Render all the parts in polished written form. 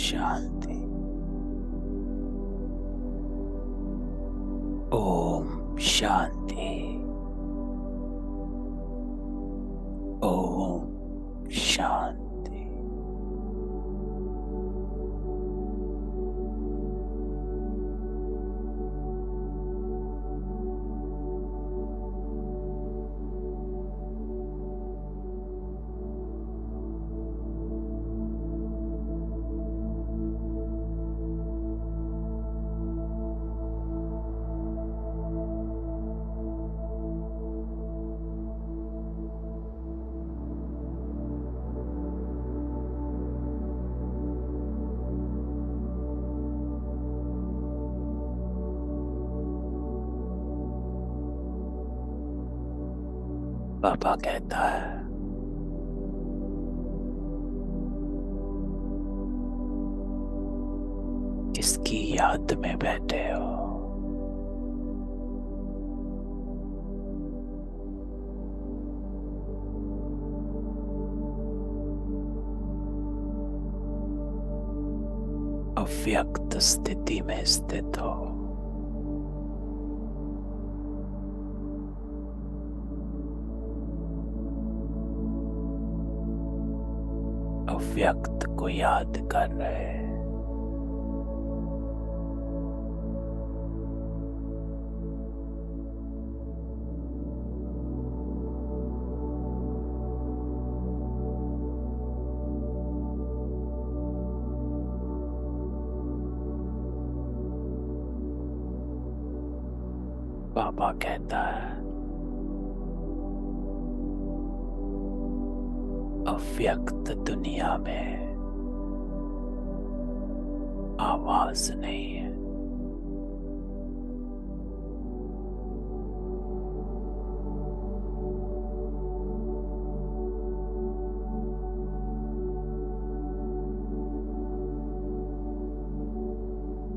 शांति। ओम शांति। ओम शांति। पापा कहता है, किसकी याद में बैठे हो? अव्यक्त स्थिति में स्थित हो। अव्यक्त को याद कर रहे हैं। पापा कहता है, अव्यक्त दुनिया में आवाज नहीं है।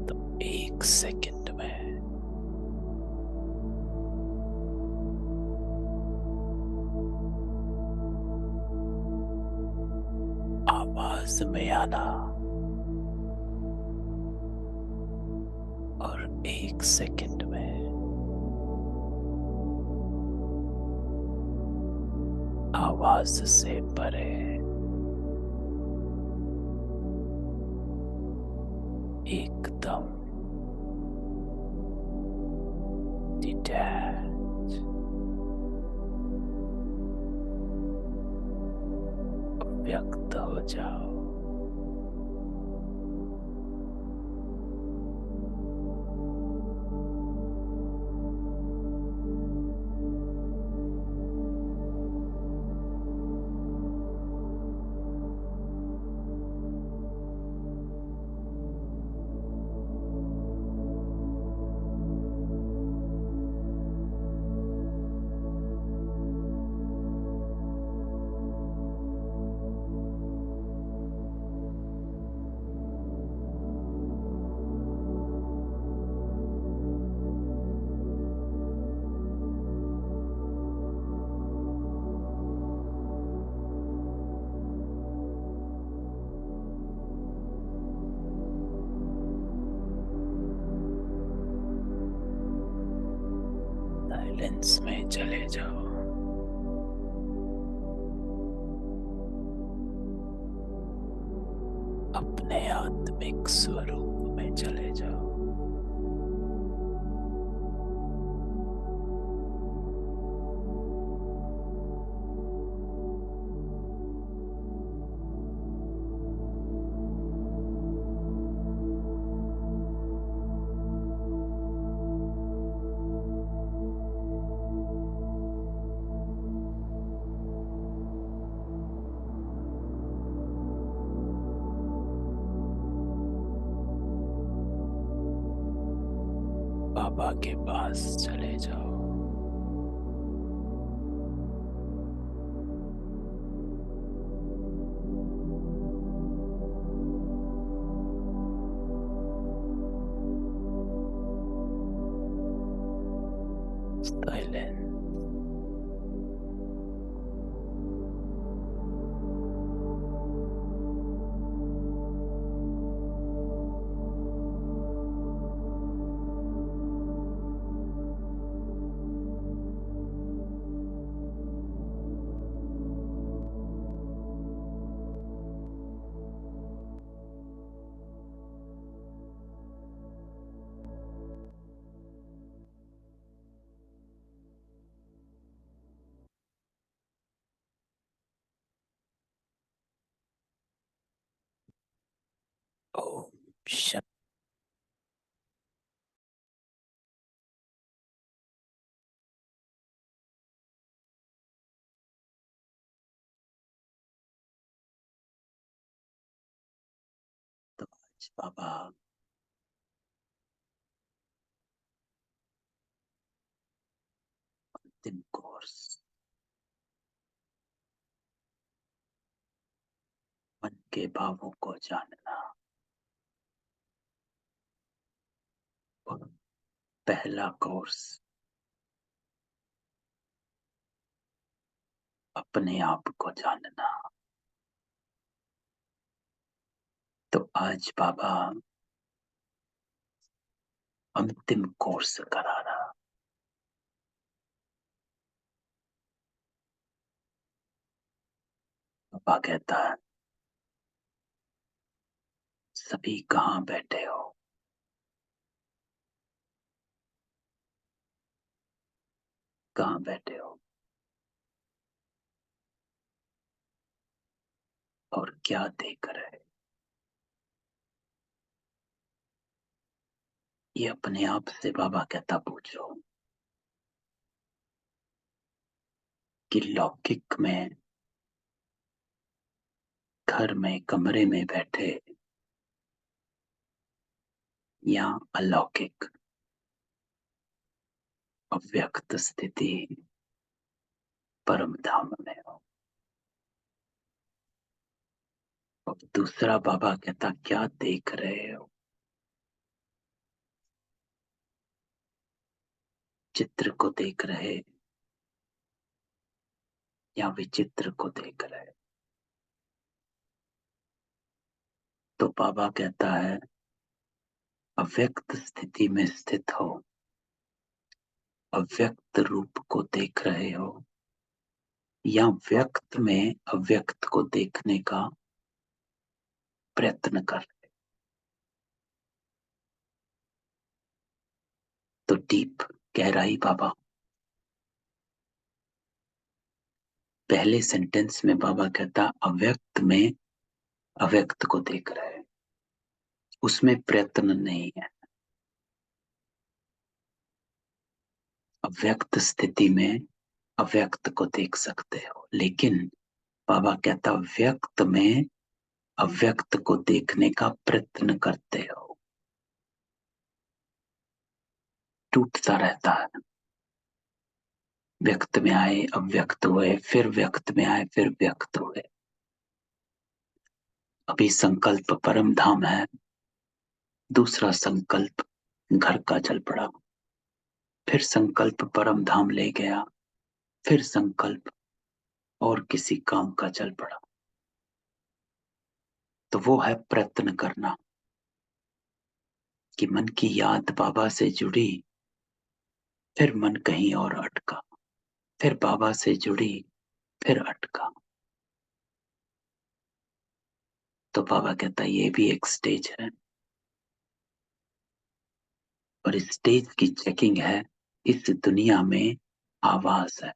तो एक सेकंड में आवाज में आना और एक सेकंड में आवाज से परे एकदम डिटैच, व्यक्त हो जाओ। साइलेंस में चले जाओ। अपने आत्मिक स्वरूप में चले जाओ। बाबा के पास चले जाओ। साइलेंस। शन तो आज बाबा अंतिम कोर्स मन के भावों को जानना और पहला कोर्स अपने आप को जानना। तो आज बाबा अंतिम कोर्स करा रहा। बाबा कहता है सभी कहाँ बैठे हो, कहाँ बैठे हो और क्या देख रहे। ये अपने आप से बाबा कहता पूछो कि लौकिक में घर में कमरे में बैठे या अलौकिक अव्यक्त स्थिति परम धाम में हो। और दूसरा बाबा कहता क्या देख रहे हो। चित्र को देख रहे या विचित्र को देख रहे। तो बाबा कहता है अव्यक्त स्थिति में स्थित हो, अव्यक्त रूप को देख रहे हो या व्यक्त में अव्यक्त को देखने का प्रयत्न कर रहे। तो डीप गहराई बाबा पहले सेंटेंस में बाबा कहता अव्यक्त में अव्यक्त को देख रहे, उसमें प्रयत्न नहीं है। अव्यक्त स्थिति में अव्यक्त को देख सकते हो, लेकिन बाबा कहता व्यक्त में अव्यक्त को देखने का प्रयत्न करते हो, टूटता रहता है। व्यक्त में आए अव्यक्त हुए, फिर व्यक्त में आए फिर व्यक्त हुए। अभी संकल्प परम धाम है, दूसरा संकल्प घर का चल पड़ा, फिर संकल्प परम धाम ले गया, फिर संकल्प और किसी काम का चल पड़ा। तो वो है प्रयत्न करना कि मन की याद बाबा से जुड़ी, फिर मन कहीं और अटका, फिर बाबा से जुड़ी, फिर अटका। तो बाबा कहता ये भी एक स्टेज है, और इस स्टेज की चेकिंग है। इस दुनिया में आवाज है,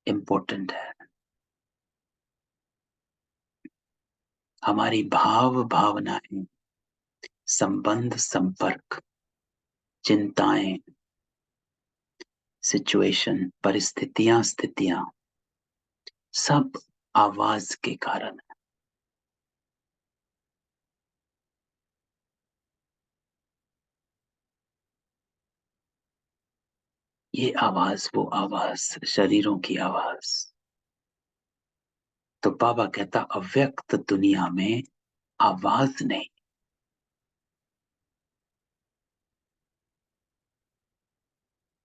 इंपॉर्टेंट है। हमारी भाव भावनाएं, संबंध संपर्क, चिंताएं, सिचुएशन, परिस्थितियां, स्थितियां, सब आवाज के कारण है। ये आवाज वो आवाज, शरीरों की आवाज। तो बाबा कहता अव्यक्त दुनिया में आवाज नहीं।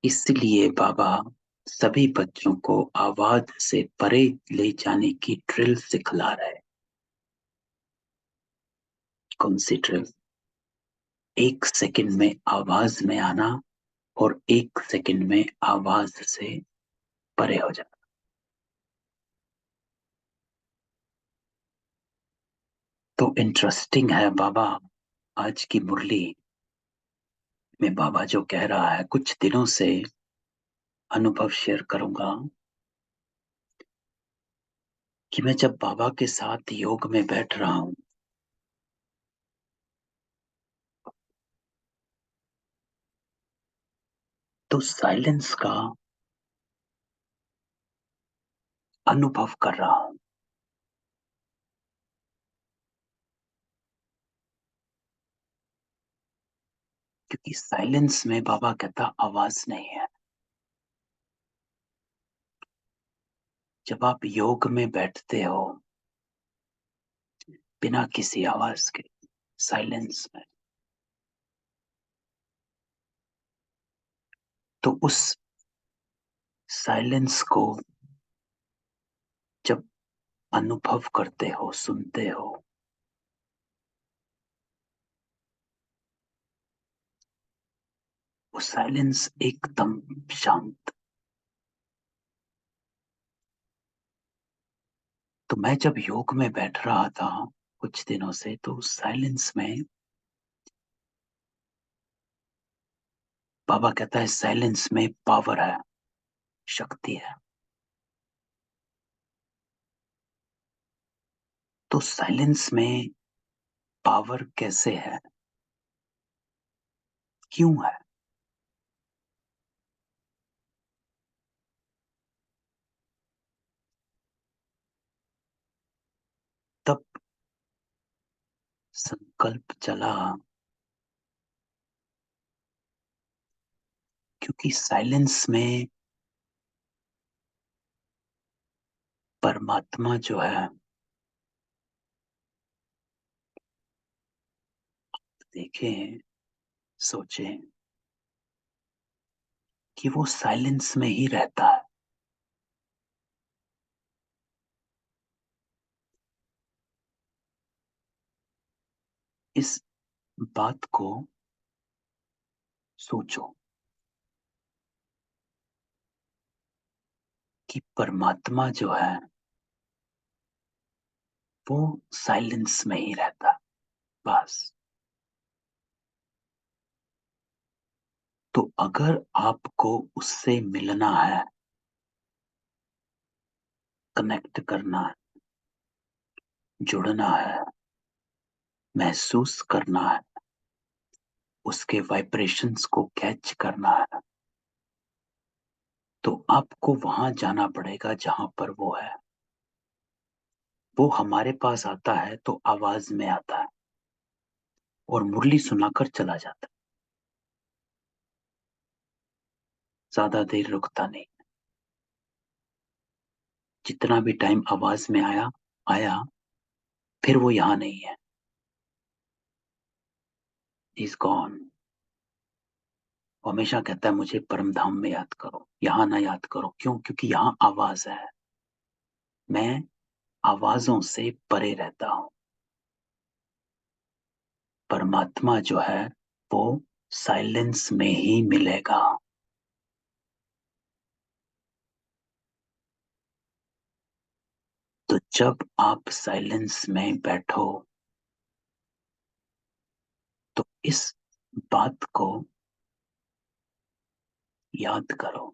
इसलिए बाबा सभी बच्चों को आवाज से परे ले जाने की ड्रिल सिखला रहे। कौन सी ड्रिल? 1 सेकंड में आवाज में आना और 1 सेकंड में आवाज से परे हो जाना। तो इंटरेस्टिंग है बाबा आज की मुरली में बाबा जो कह रहा है, कुछ दिनों से अनुभव शेयर करूंगा कि मैं जब बाबा के साथ योग में बैठ रहा हूं तो साइलेंस का अनुभव कर रहा हूं। क्योंकि साइलेंस में बाबा कहता आवाज नहीं है। जब आप योग में बैठते हो बिना किसी आवाज के, साइलेंस में, तो उस साइलेंस को जब अनुभव करते हो, सुनते हो, वो साइलेंस एकदम शांत। तो मैं जब योग में बैठ रहा था कुछ दिनों से, तो साइलेंस में बाबा कहता है साइलेंस में पावर है, शक्ति है। तो साइलेंस में पावर कैसे है, क्यों है? तब संकल्प चला, क्योंकि साइलेंस में परमात्मा जो है, देखें, सोचें कि वो साइलेंस में ही रहता है। इस बात को सोचो कि परमात्मा जो है वो साइलेंस में ही रहता है, बस। तो अगर आपको उससे मिलना है, कनेक्ट करना है, जुड़ना है, महसूस करना है, उसके वाइब्रेशंस को कैच करना है, तो आपको वहां जाना पड़ेगा जहां पर वो है। वो हमारे पास आता है तो आवाज में आता है और मुरली सुनाकर चला जाता है, ज्यादा देर रुकता नहीं। जितना भी टाइम आवाज में आया आया, फिर वो यहाँ नहीं है, इज गॉन। वो हमेशा कहता है मुझे परम धाम में याद करो, यहाँ ना याद करो। क्यों? क्योंकि यहाँ आवाज है, मैं आवाजों से परे रहता हूं। परमात्मा जो है वो साइलेंस में ही मिलेगा। तो जब आप साइलेंस में बैठो तो इस बात को याद करो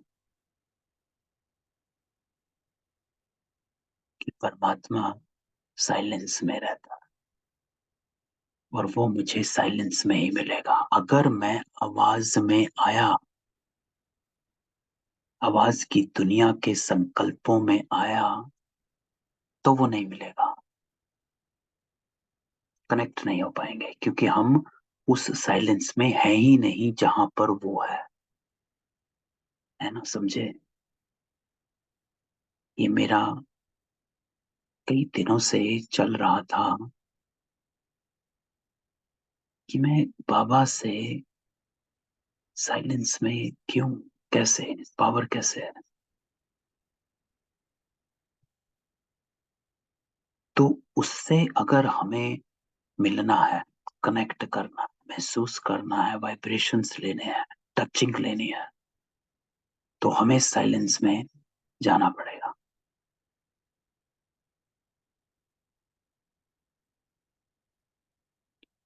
कि परमात्मा साइलेंस में रहता है और वो मुझे साइलेंस में ही मिलेगा। अगर मैं आवाज में आया, आवाज की दुनिया के संकल्पों में आया, तो वो नहीं मिलेगा, कनेक्ट नहीं हो पाएंगे, क्योंकि हम उस साइलेंस में है ही नहीं जहां पर वो है ना? समझे? ये मेरा कई दिनों से चल रहा था कि मैं बाबा से साइलेंस में क्यों, कैसे, पावर कैसे है। तो उससे अगर हमें मिलना है, कनेक्ट करना है, महसूस करना है, वाइब्रेशंस लेने हैं, टचिंग लेनी है, तो हमें साइलेंस में जाना पड़ेगा।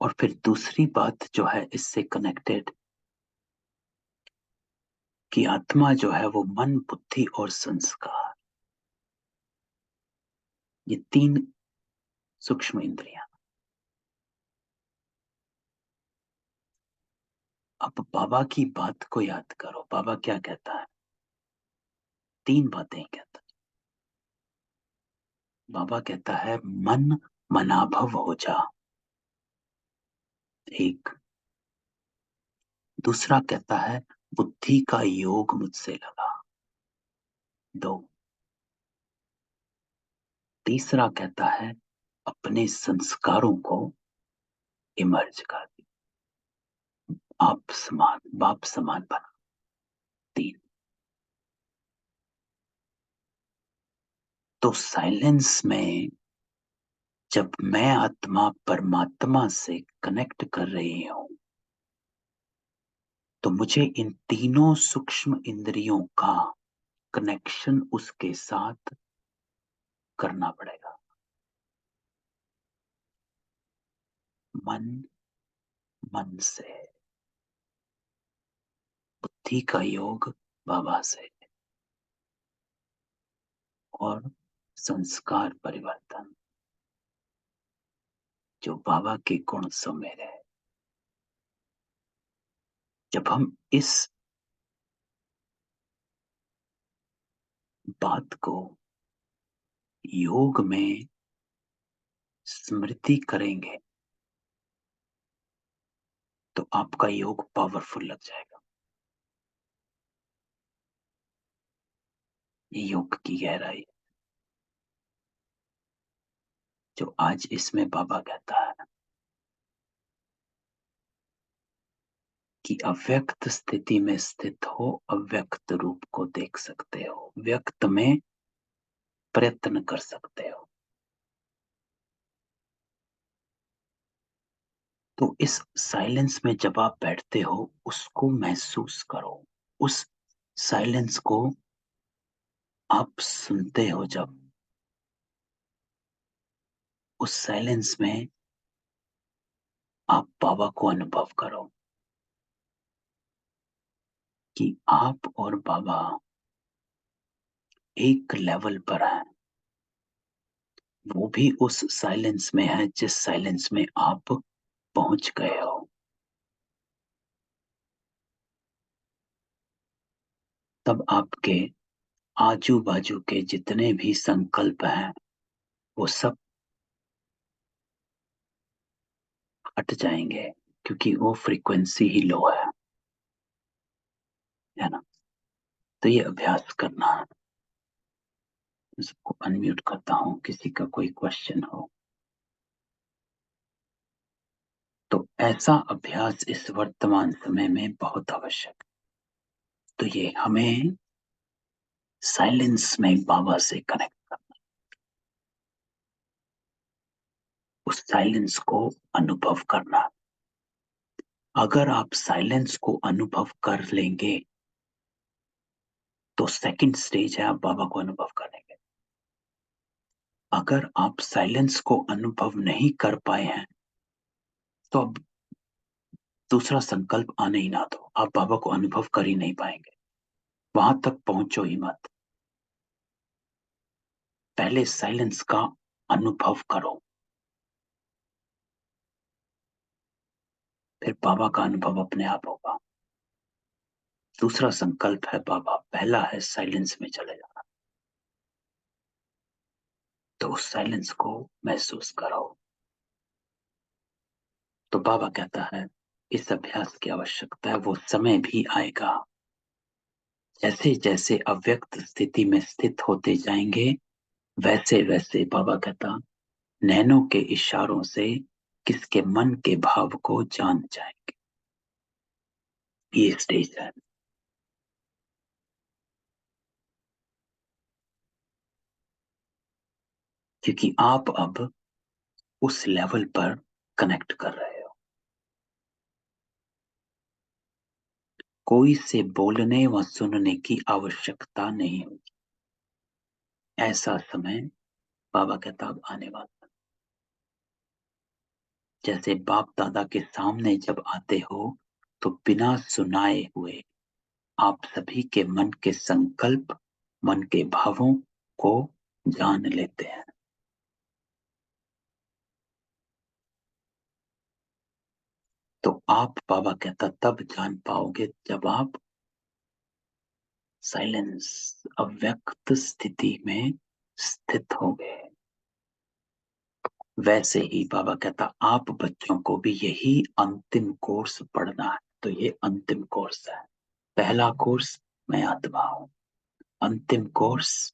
और फिर दूसरी बात जो है इससे कनेक्टेड, कि आत्मा जो है वो मन, बुद्धि और संस्कार, ये 3 सूक्ष्म इंद्रियां। अब बाबा की बात को याद करो। बाबा क्या कहता है? 3 बातें कहता है। बाबा कहता है मन मनाभव हो जा, एक। दूसरा कहता है बुद्धि का योग मुझसे लगा, 2। तीसरा कहता है अपने संस्कारों को इमर्ज कर, आप समान, बाप समान बना, 3। तो साइलेंस में जब मैं आत्मा परमात्मा से कनेक्ट कर रही हूं, तो मुझे इन तीनों सूक्ष्म इंद्रियों का कनेक्शन उसके साथ करना पड़ेगा। मन मन से, बुद्धि का योग बाबा से, और संस्कार परिवर्तन जो बाबा के गुण सुमेर है। जब हम इस बात को योग में स्मृति करेंगे, तो आपका योग पावरफुल लग जाएगा। ये योग की गहराई जो आज इसमें बाबा कहता है कि अव्यक्त स्थिति में स्थित हो, अव्यक्त रूप को देख सकते हो, व्यक्त में प्रयत्न कर सकते हो। तो इस साइलेंस में जब आप बैठते हो, उसको महसूस करो। उस साइलेंस को आप सुनते हो, जब उस साइलेंस में आप बाबा को अनुभव करो कि आप और बाबा एक लेवल पर हैं। वो भी उस साइलेंस में है जिस साइलेंस में आप पहुंच गए हो। तब आपके आजू बाजू के जितने भी संकल्प हैं, वो सब हट जाएंगे, क्योंकि वो फ्रीक्वेंसी ही लो है ना। तो ये अभ्यास करना है। इसको अनम्यूट करता हूं, किसी का कोई क्वेश्चन हो तो। ऐसा अभ्यास इस वर्तमान समय में बहुत आवश्यक है। तो ये हमें साइलेंस में बाबा से कनेक्ट करना, उस साइलेंस को अनुभव करना। अगर आप साइलेंस को अनुभव कर लेंगे, तो सेकंड स्टेज है आप बाबा को अनुभव करेंगे। अगर आप साइलेंस को अनुभव नहीं कर पाए हैं, तो अब दूसरा संकल्प आने ही ना दो, आप बाबा को अनुभव कर ही नहीं पाएंगे। वहां तक पहुंचो ही मत। पहले साइलेंस का अनुभव करो, फिर बाबा का अनुभव अपने आप होगा। दूसरा संकल्प है बाबा, पहला है साइलेंस में चले जाना। तो उस साइलेंस को महसूस करो। तो बाबा कहता है इस अभ्यास की आवश्यकता है। वो समय भी आएगा, जैसे जैसे अव्यक्त स्थिति में स्थित होते जाएंगे, वैसे वैसे बाबा कहता नैनों के इशारों से किसके मन के भाव को जान जाएंगे। ये स्टेज है। क्योंकि आप अब उस लेवल पर कनेक्ट कर रहे हो। कोई से बोलने व सुनने की आवश्यकता नहीं होगी। ऐसा समय बाबा कहता अब आने वाला। जैसे बाप दादा के सामने जब आते हो, तो बिना सुनाए हुए आप सभी के मन के संकल्प, मन के भावों को जान लेते हैं। तो आप, बाबा कहता, तब जान पाओगे जब आप साइलेंस, अव्यक्त स्थिति में स्थित होगे। वैसे ही बाबा कहता, आप बच्चों को भी यही अंतिम कोर्स पढ़ना है। तो ये अंतिम कोर्स है। पहला कोर्स मैं आत्मा हूं, अंतिम कोर्स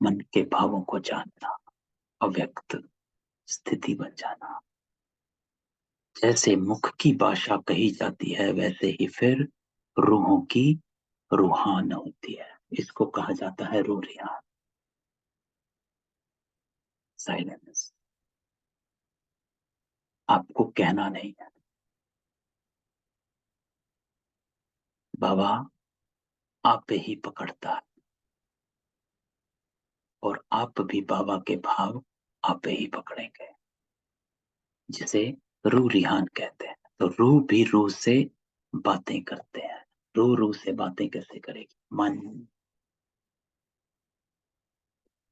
मन के भावों को जानना, अव्यक्त स्थिति बन जाना। जैसे मुख की भाषा कही जाती है, वैसे ही फिर रूहों की रूहान होती है। इसको कहा जाता है रूह रियान, साइलेंस। आपको कहना नहीं है। बाबा आप पे ही पकड़ता है, और आप भी बाबा के भाव आप पे ही पकड़ेंगे, जिसे रूह रिहान कहते हैं। तो रूह भी रूह से बातें करते हैं। रूह रूह से बातें कैसे करेगी? मन,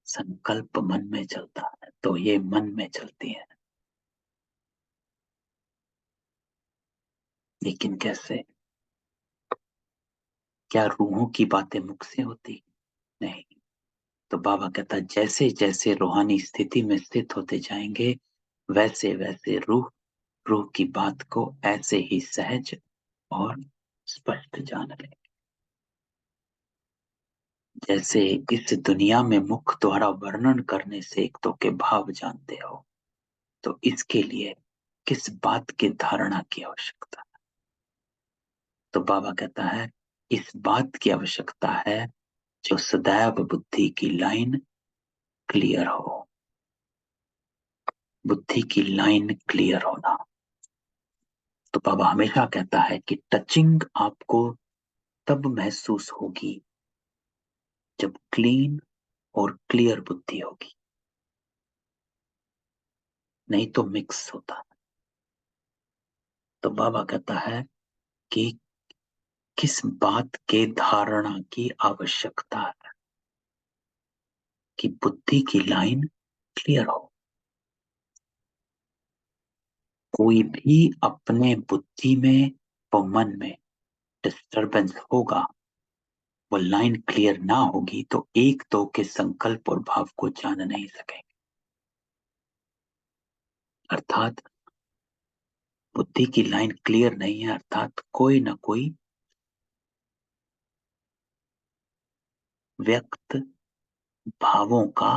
संकल्प मन में चलता है, तो ये मन में चलती है। लेकिन कैसे? क्या रूहों की बातें मुख से होती? नहीं। तो बाबा कहता है, जैसे जैसे रूहानी स्थिति में स्थित होते जाएंगे, वैसे वैसे रूह रूह की बात को ऐसे ही सहज और स्पष्ट जान ले। जैसे इस दुनिया में मुख द्वारा वर्णन करने से एक तो के भाव जानते हो, तो इसके लिए किस बात की धारणा की आवश्यकता? तो बाबा कहता है, इस बात की आवश्यकता है जो सदैव बुद्धि की लाइन क्लियर हो। बुद्धि की लाइन क्लियर होना। तो बाबा हमेशा कहता है कि टचिंग आपको तब महसूस होगी जब क्लीन और क्लियर बुद्धि होगी, नहीं तो मिक्स होता। तो बाबा कहता है कि किस बात के धारणा की आवश्यकता है कि बुद्धि की लाइन क्लियर हो। कोई भी अपने बुद्धि में व मन में डिस्टरबेंस होगा, वो लाइन क्लियर ना होगी, तो एक दो के संकल्प और भाव को जान नहीं सकेंगे। अर्थात बुद्धि की लाइन क्लियर नहीं है, अर्थात कोई ना कोई व्यक्त भावों का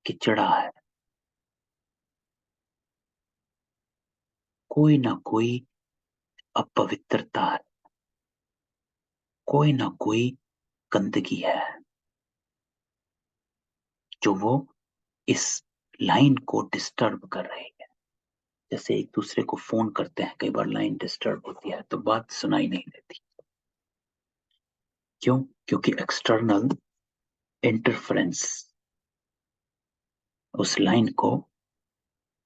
किचड़ा है, कोई ना कोई अपवित्रता है, कोई ना कोई गंदगी है, जो वो इस लाइन को डिस्टर्ब कर रही है। जैसे एक दूसरे को फोन करते हैं, कई बार लाइन डिस्टर्ब होती है तो बात सुनाई नहीं देती। क्यों? क्योंकि एक्सटर्नल इंटरफेरेंस उस लाइन को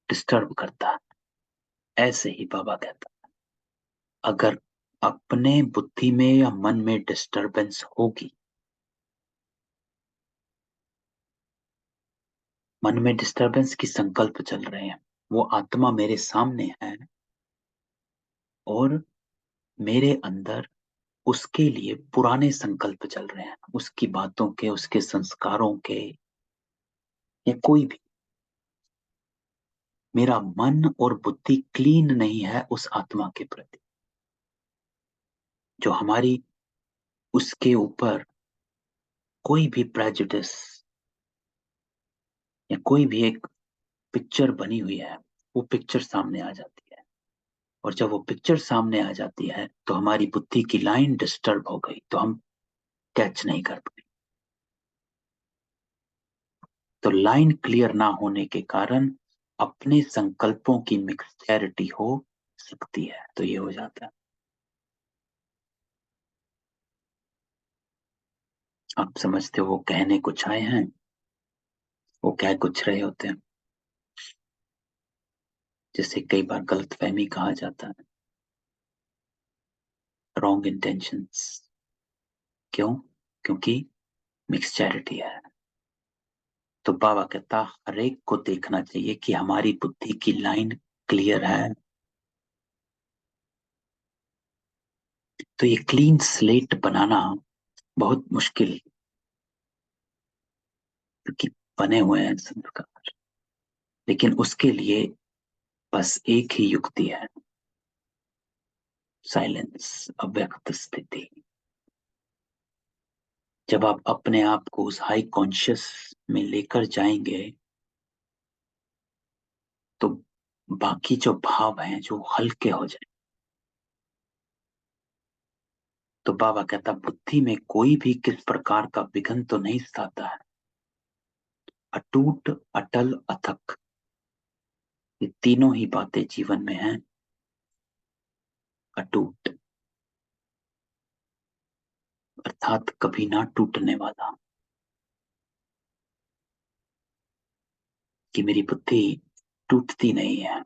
डिस्टर्ब करता है। ऐसे ही बाबा कहता है, अगर अपने बुद्धि में या मन में डिस्टरबेंस होगी, मन में डिस्टरबेंस की संकल्प चल रहे हैं, वो आत्मा मेरे सामने है और मेरे अंदर उसके लिए पुराने संकल्प चल रहे हैं, उसकी बातों के, उसके संस्कारों के, या कोई भी। मेरा मन और बुद्धि क्लीन नहीं है उस आत्मा के प्रति, जो हमारी उसके ऊपर कोई भी प्रेजुडिस या कोई भी एक पिक्चर बनी हुई है, वो पिक्चर सामने आ जाती है। और जब वो पिक्चर सामने आ जाती है, तो हमारी बुद्धि की लाइन डिस्टर्ब हो गई, तो हम कैच नहीं कर पाए। तो लाइन क्लियर ना होने के कारण अपने संकल्पों की मिक्सचैरिटी हो सकती है, तो ये हो जाता है। आप समझते हो वो कहने कुछ आए हैं, वो कह कुछ रहे होते हैं। जिसे कई बार गलतफहमी कहा जाता है, रॉन्ग इंटेंशंस। क्यों? क्योंकि मिक्सचैरिटी है। तो बाबा कहता, हर एक को देखना चाहिए कि हमारी बुद्धि की लाइन क्लियर है? तो ये क्लीन स्लेट बनाना बहुत मुश्किल, क्योंकि बने हुए हैं संस्कार। लेकिन उसके लिए बस एक ही युक्ति है, साइलेंस, अव्यक्त स्थिति। जब आप अपने आप को उस हाई कॉन्शियस में लेकर जाएंगे तो बाकी जो भाव हैं जो हल्के हो जाए। तो बाबा कहता बुद्धि में कोई भी किस प्रकार का विघन तो नहीं आता है। अटूट, अटल, अथक, ये तीनों ही बातें जीवन में हैं। अटूट अर्थात कभी ना टूटने वाला, कि मेरी बुद्धि टूटती नहीं है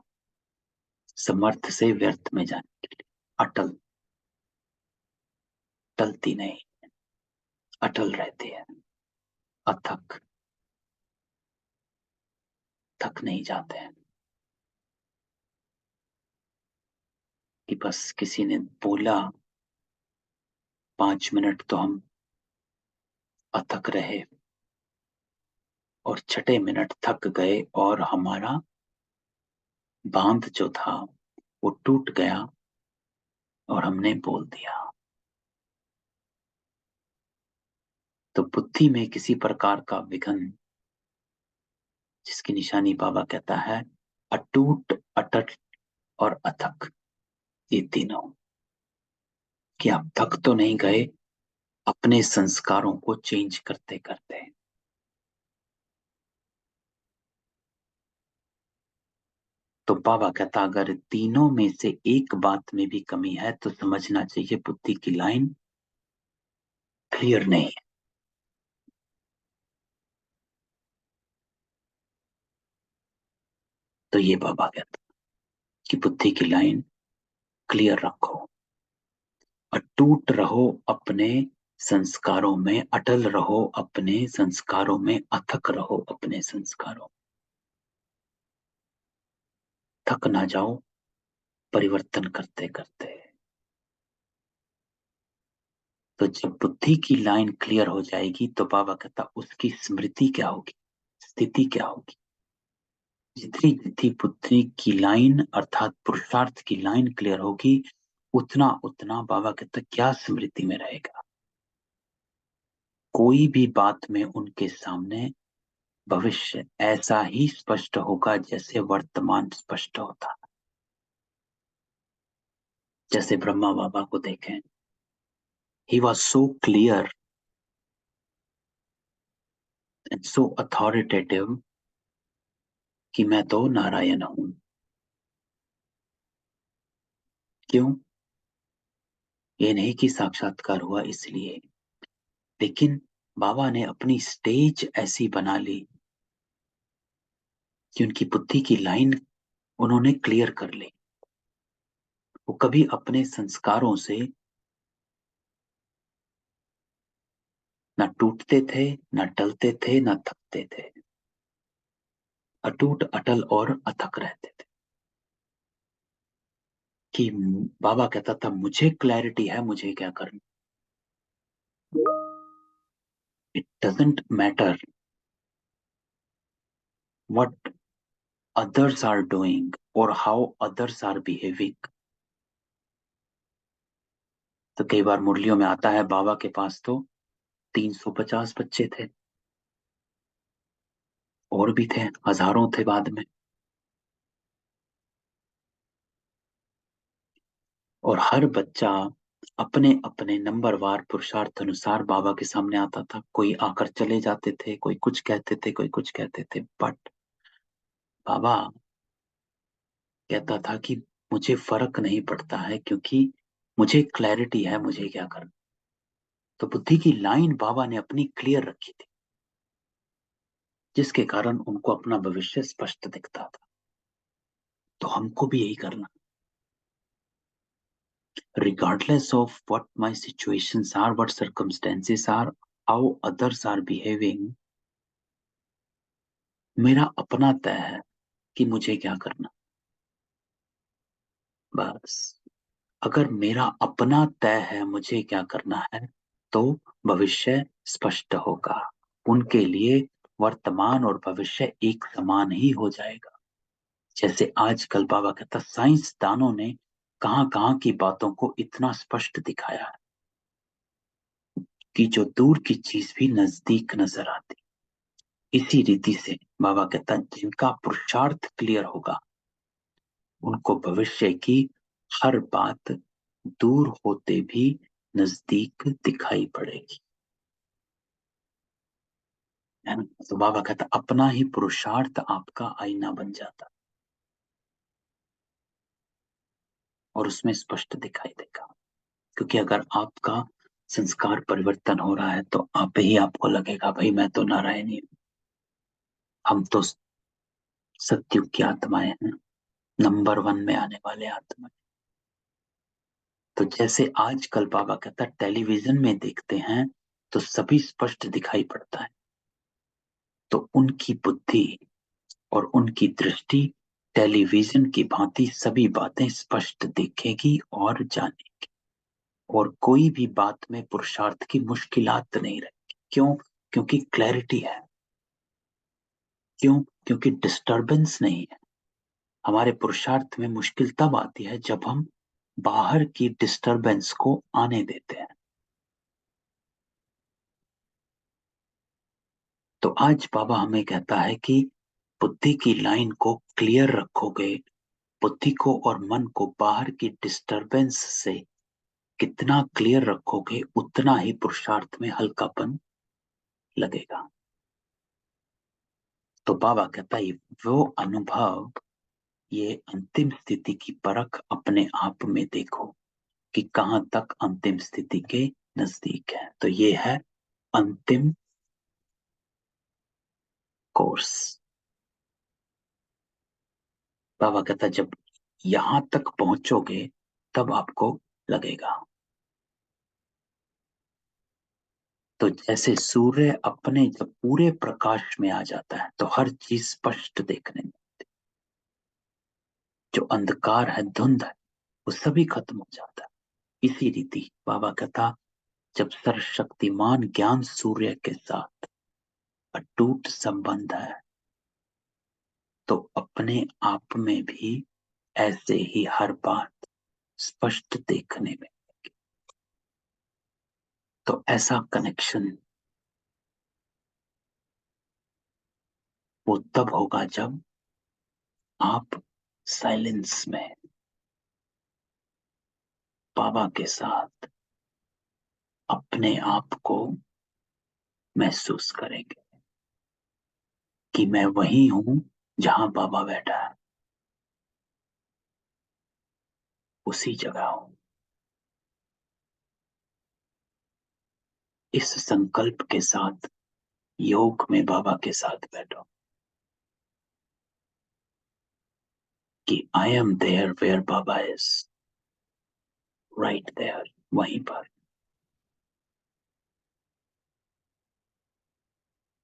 समर्थ से व्यर्थ में जाने के लिए। अटल, टलती नहीं, अटल रहती है। अथक, थक नहीं जाते हैं कि बस किसी ने बोला 5 मिनट तो हम अथक रहे और छठे मिनट थक गए और हमारा बांध जो था वो टूट गया और हमने बोल दिया। तो बुद्धि में किसी प्रकार का विघन, जिसकी निशानी बाबा कहता है अटूट, अटल और अथक, ये तीनों, कि आप थक तो नहीं गए अपने संस्कारों को चेंज करते करते। तो बाबा कहता अगर तीनों में से एक बात में भी कमी है तो समझना चाहिए बुद्धि की लाइन क्लियर नहीं है। तो ये बाबा कहता कि बुद्धि की लाइन क्लियर रखो, अटूट रहो अपने संस्कारों में, अटल रहो अपने संस्कारों में, अथक रहो अपने संस्कारों। थक ना जाओ परिवर्तन करते करते। तो जब बुद्धि की लाइन क्लियर हो जाएगी तो बाबा कहता उसकी स्मृति क्या होगी, स्थिति क्या होगी। जितनी जितनी बुद्धि की लाइन अर्थात पुरुषार्थ की लाइन क्लियर होगी उतना उतना बाबा कहता क्या स्मृति में रहेगा। कोई भी बात में उनके सामने भविष्य ऐसा ही स्पष्ट होगा जैसे वर्तमान स्पष्ट होता। जैसे ब्रह्मा बाबा को देखें, he was so clear and so authoritative कि मैं तो नारायण हूं। क्यों? ये नहीं कि साक्षात्कार हुआ इसलिए, लेकिन बाबा ने अपनी स्टेज ऐसी बना ली कि उनकी बुद्धि की लाइन उन्होंने क्लियर कर ली। वो कभी अपने संस्कारों से न टूटते थे, न टलते थे, न थकते थे, अटूट, अटल और अथक रहते थे। कि बाबा कहता था मुझे क्लैरिटी है मुझे क्या करना। It doesn't matter what others are doing or how others are behaving। तो कई बार मुरलियों में आता है बाबा के पास तो 350 बच्चे थे, और भी थे, हजारों थे बाद में। और हर बच्चा अपने अपने नंबरवार पुरुषार्थ अनुसार बाबा के सामने आता था। कोई आकर चले जाते थे, कोई कुछ कहते थे, कोई कुछ कहते थे, बट बाबा कहता था कि मुझे फर्क नहीं पड़ता है क्योंकि मुझे क्लैरिटी है मुझे क्या करना। तो बुद्धि की लाइन बाबा ने अपनी क्लियर रखी थी, जिसके कारण उनको अपना भविष्य स्पष्ट दिखता था। तो हमको भी यही करना, regardless of what my situations are, what circumstances are, how others are behaving, मेरा अपना तय है कि मुझे क्या करना। बस अगर मेरा अपना तय है मुझे क्या करना है, तो भविष्य स्पष्ट होगा। उनके लिए वर्तमान और भविष्य एक समान ही हो जाएगा। जैसे आजकल बाबा कहता, साइंसदानों ने कहां कहां की बातों को इतना स्पष्ट दिखाया है कि जो दूर की चीज भी नजदीक नजर आती। इसी रीति से बाबा कहता, जिनका पुरुषार्थ क्लियर होगा उनको भविष्य की हर बात दूर होते भी नजदीक दिखाई पड़ेगी, है ना। तो बाबा कहता, अपना ही पुरुषार्थ आपका आईना बन जाता और उसमें स्पष्ट दिखाई देगा। क्योंकि अगर आपका संस्कार परिवर्तन हो रहा है तो आप ही आपको लगेगा, भाई मैं तो नारायणी हूं, हम तो सत्युग की आत्माएं हैं, नंबर वन में आने वाले आत्मा। तो जैसे आजकल बाबा कहता टेलीविजन में देखते हैं तो सभी स्पष्ट दिखाई पड़ता है, तो उनकी बुद्धि और उनकी दृष्टि टेलीविजन की भांति सभी बातें स्पष्ट देखेगी और जानेगी, और कोई भी बात में पुरुषार्थ की मुश्किलात नहीं रहेगी। क्यों? क्योंकि क्लैरिटी है। क्यों? क्योंकि डिस्टरबेंस नहीं है। हमारे पुरुषार्थ में मुश्किल तब आती है जब हम बाहर की डिस्टरबेंस को आने देते हैं। तो आज बाबा हमें कहता है कि बुद्धि की लाइन को क्लियर रखोगे, बुद्धि को और मन को बाहर की डिस्टरबेंस से कितना क्लियर रखोगे, उतना ही पुरुषार्थ में हल्कापन लगेगा। तो बाबा कहता है वो अनुभव, ये अंतिम स्थिति की परख अपने आप में देखो कि कहां तक अंतिम स्थिति के नजदीक है। तो ये है अंतिम कोर्स। बाबा कहता जब यहां तक पहुंचोगे तब आपको लगेगा। तो जैसे सूर्य अपने जब पूरे प्रकाश में आ जाता है तो हर चीज स्पष्ट देखने में, जो अंधकार है, धुंध है, वो सभी खत्म हो जाता है। इसी रीति बाबा कहता जब सर्वशक्तिमान ज्ञान सूर्य के साथ अटूट संबंध है तो अपने आप में भी ऐसे ही हर बात स्पष्ट देखने में। तो ऐसा कनेक्शन वो तब होगा जब आप साइलेंस में बाबा के साथ अपने आप को महसूस करेंगे कि मैं वही हूं जहां बाबा बैठा है, उसी जगह हूं। इस संकल्प के साथ योग में बाबा के साथ बैठो कि I am there where Baba is, right there, वहीं पर।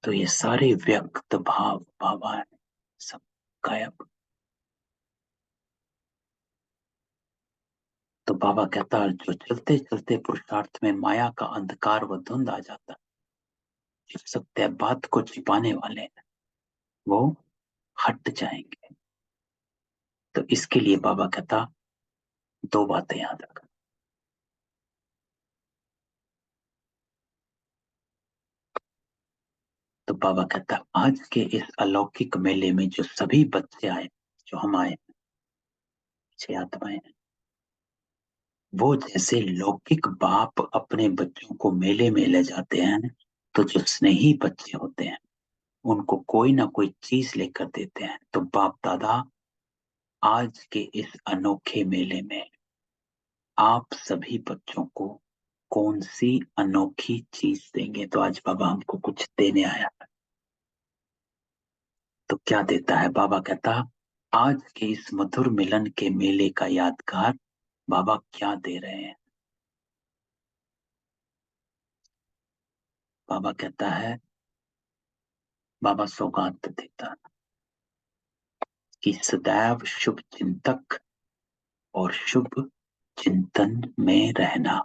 तो ये सारे व्यक्त भाव बाबा है, सब गायब। तो बाबा कहता है जो चलते चलते पुरुषार्थ में माया का अंधकार व धुंध आ जाता, जो सत्य बात को छिपाने वाले हैं वो हट जाएंगे। तो इसके लिए बाबा कहता दो बातें याद रखना। तो बाबा कहता आज के इस अलौकिक मेले में जो सभी बच्चे आए, जो हम आए, छह आत्माएं हैं, वो जैसे लौकिक बाप अपने बच्चों को मेले में ले जाते हैं, तो जो स्नेही बच्चे होते हैं उनको कोई ना कोई चीज लेकर देते हैं। तो बाप दादा आज के इस अनोखे मेले में आप सभी बच्चों को कौन सी अनोखी चीज देंगे? तो आज बाबा हमको कुछ देने आया। तो क्या देता है? बाबा कहता आज के इस मधुर मिलन के मेले का यादगार बाबा क्या दे रहे हैं? बाबा कहता है, बाबा सौगात देता है कि सदैव शुभ चिंतक और शुभ चिंतन में रहना।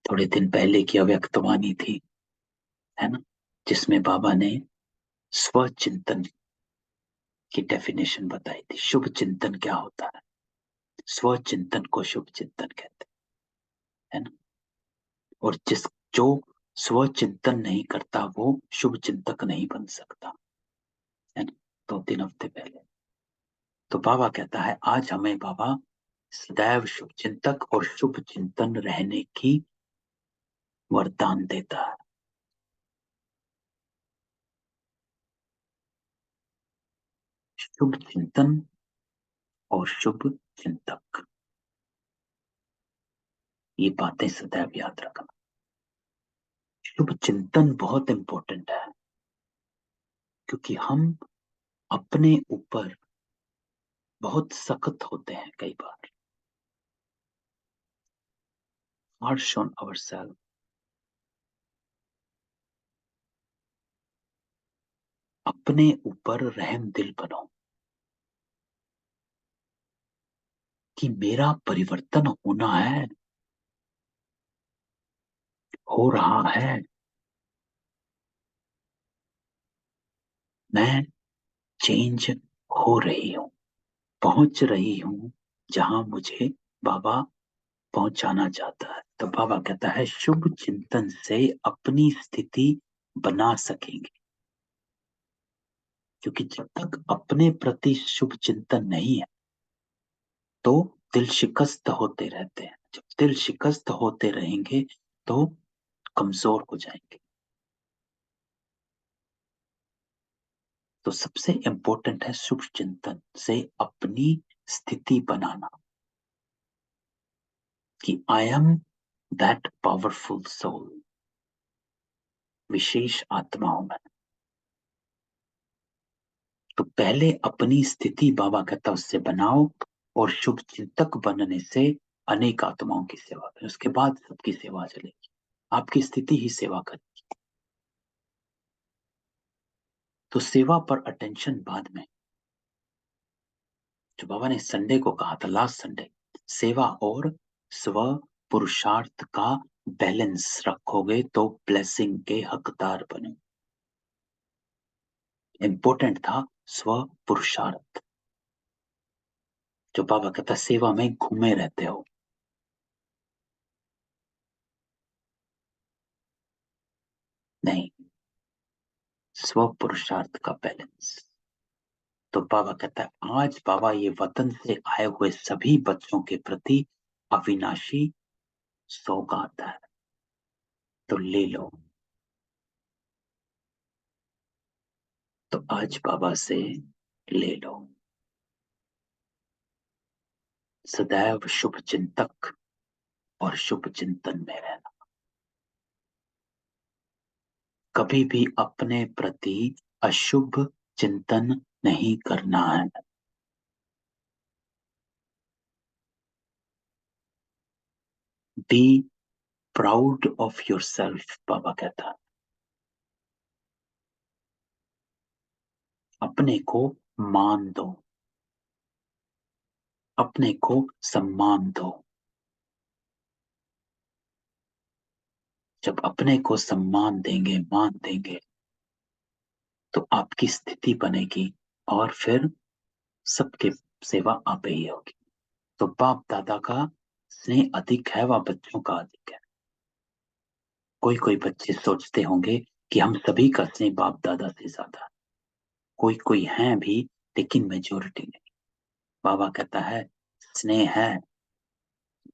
थोड़े दिन पहले की अव्यक्तवाणी थी, है ना, जिसमें बाबा ने स्वचिंतन की डेफिनेशन बताई थी। शुभ चिंतन क्या होता है? स्वचिंतन को शुभ चिंतन कहते हैं, है ना। और जो स्वचिंतन नहीं करता वो शुभ चिंतक नहीं बन सकता, है ना। 2-3 हफ्ते पहले तो बाबा कहता है आज हमें बाबा सदैव शुभ चिंतक और शुभ चिंतन रहने की वरदान देता है। शुभ चिंतन और शुभ चिंतक, ये बातें सदैव याद रखना। शुभ चिंतन बहुत इंपॉर्टेंट है, क्योंकि हम अपने ऊपर बहुत सख्त होते हैं कई बार। harsh on ourselves। अपने ऊपर रहम दिल बनो कि मेरा परिवर्तन होना है, हो रहा है, मैं चेंज हो रही हूं, पहुंच रही हूं जहां मुझे बाबा पहुंचाना चाहता है। तो बाबा कहता है शुभ चिंतन से अपनी स्थिति बना सकेंगे, क्योंकि जब तक अपने प्रति शुभ चिंतन नहीं है तो दिल शिकस्त होते रहते हैं। जब दिल शिकस्त होते रहेंगे तो कमजोर हो जाएंगे। तो सबसे इंपॉर्टेंट है शुभ चिंतन से अपनी स्थिति बनाना कि I am that powerful soul, विशेष आत्मा हूं मैं। तो पहले अपनी स्थिति बाबा कहता उससे बनाओ, और शुभ चिंतक बनने से अनेक आत्माओं की सेवा करें, उसके बाद सबकी सेवा चलेगी। आपकी स्थिति ही सेवा करेगी। तो सेवा पर अटेंशन बाद में। जो बाबा ने संडे को कहा था, लास्ट संडे, सेवा और स्व पुरुषार्थ का बैलेंस रखोगे तो ब्लेसिंग के हकदार बनो। इंपॉर्टेंट था स्व पुरुषार्थ। जो बाबा कहता सेवा में घूमे रहते हो, नहीं, स्व पुरुषार्थ का बैलेंस। तो बाबा कहता है आज बाबा ये वतन से आए हुए सभी बच्चों के प्रति अविनाशी सौगात है, तो ले लो। तो आज बाबा से ले लो। सदैव शुभ चिंतक और शुभ चिंतन में रहना। कभी भी अपने प्रति अशुभ चिंतन नहीं करना है। Be proud of yourself, बाबा कहता है। अपने को मान दो, अपने को सम्मान दो। जब अपने को सम्मान देंगे, मान देंगे, तो आपकी स्थिति बनेगी और फिर सबके सेवा आप ही होगी। तो बाप दादा का स्नेह अधिक है व बच्चों का अधिक है। कोई कोई बच्चे सोचते होंगे कि हम सभी का स्नेह बाप दादा से ज्यादा है। कोई कोई हैं भी, लेकिन मेजोरिटी नहीं। बाबा कहता है स्नेह है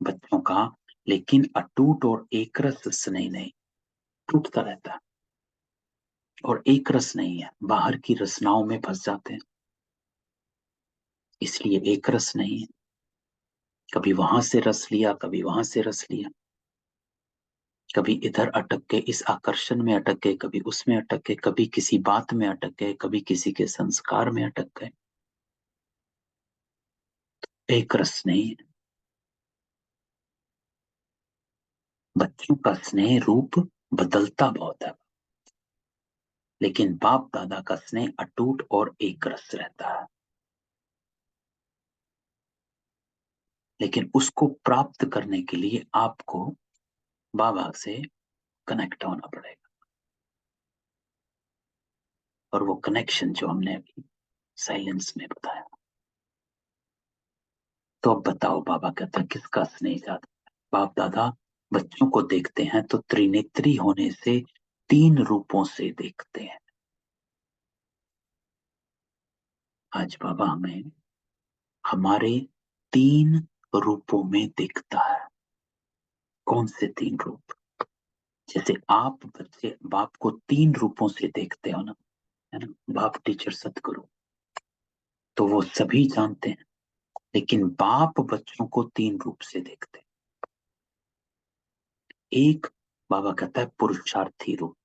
बच्चों का, लेकिन अटूट और एकरस स्नेह नहीं। टूटता रहता है और एक रस नहीं है, बाहर की रचनाओं में फंस जाते हैं, इसलिए एक रस नहीं है। कभी वहां से रस लिया, कभी वहां से रस लिया, कभी इधर अटक के इस आकर्षण में अटक गए, कभी उसमें अटक गए, कभी किसी बात में अटक गए, कभी किसी के संस्कार में अटक गए। एक रस नहीं है। बच्चों का स्नेह रूप बदलता बहुत है, लेकिन बाप दादा का स्नेह अटूट और एक रस रहता है। लेकिन उसको प्राप्त करने के लिए आपको बाबा से कनेक्ट होना पड़ेगा। और वो कनेक्शन जो हमने अभी साइलेंस में बताया। तो अब बताओ, बाबा कहता किसका स्नेह ज्यादा? बाप दादा बच्चों को देखते हैं तो त्रिनेत्री होने से 3 रूपों से देखते हैं। आज बाबा हमें हमारे 3 रूपों में देखता है। कौन से 3 रूप? जैसे आप बच्चे बाप को 3 रूपों से देखते हो ना, है ना, बाप टीचर सतगुरु, तो वो सभी जानते हैं। लेकिन बाप बच्चों को 3 रूप से देखते हैं। एक, बाबा कहता है पुरुषार्थी रूप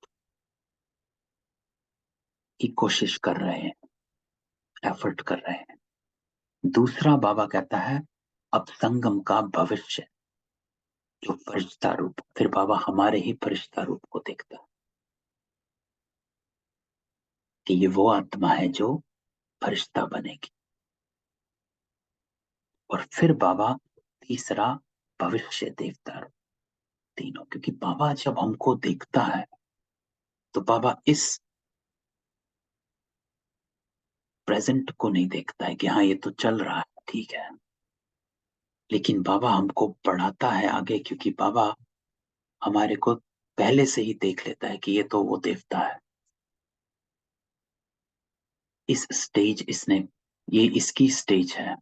की कोशिश कर रहे हैं, एफर्ट कर रहे हैं। दूसरा बाबा कहता है अपसंगम का भविष्य, जो फरिश्ता रूप। फिर बाबा हमारे ही फरिश्ता रूप को देखता है कि ये वो आत्मा है जो फरिश्ता बनेगी। और फिर बाबा तीसरा भविष्य देवता रूप। तीनों, क्योंकि बाबा जब हमको देखता है तो बाबा इस प्रेजेंट को नहीं देखता है कि हाँ ये तो चल रहा है, ठीक है, लेकिन बाबा हमको बढ़ाता है आगे, क्योंकि बाबा हमारे को पहले से ही देख लेता है कि ये तो वो देवता है, इस स्टेज इसने, ये इसकी स्टेज है।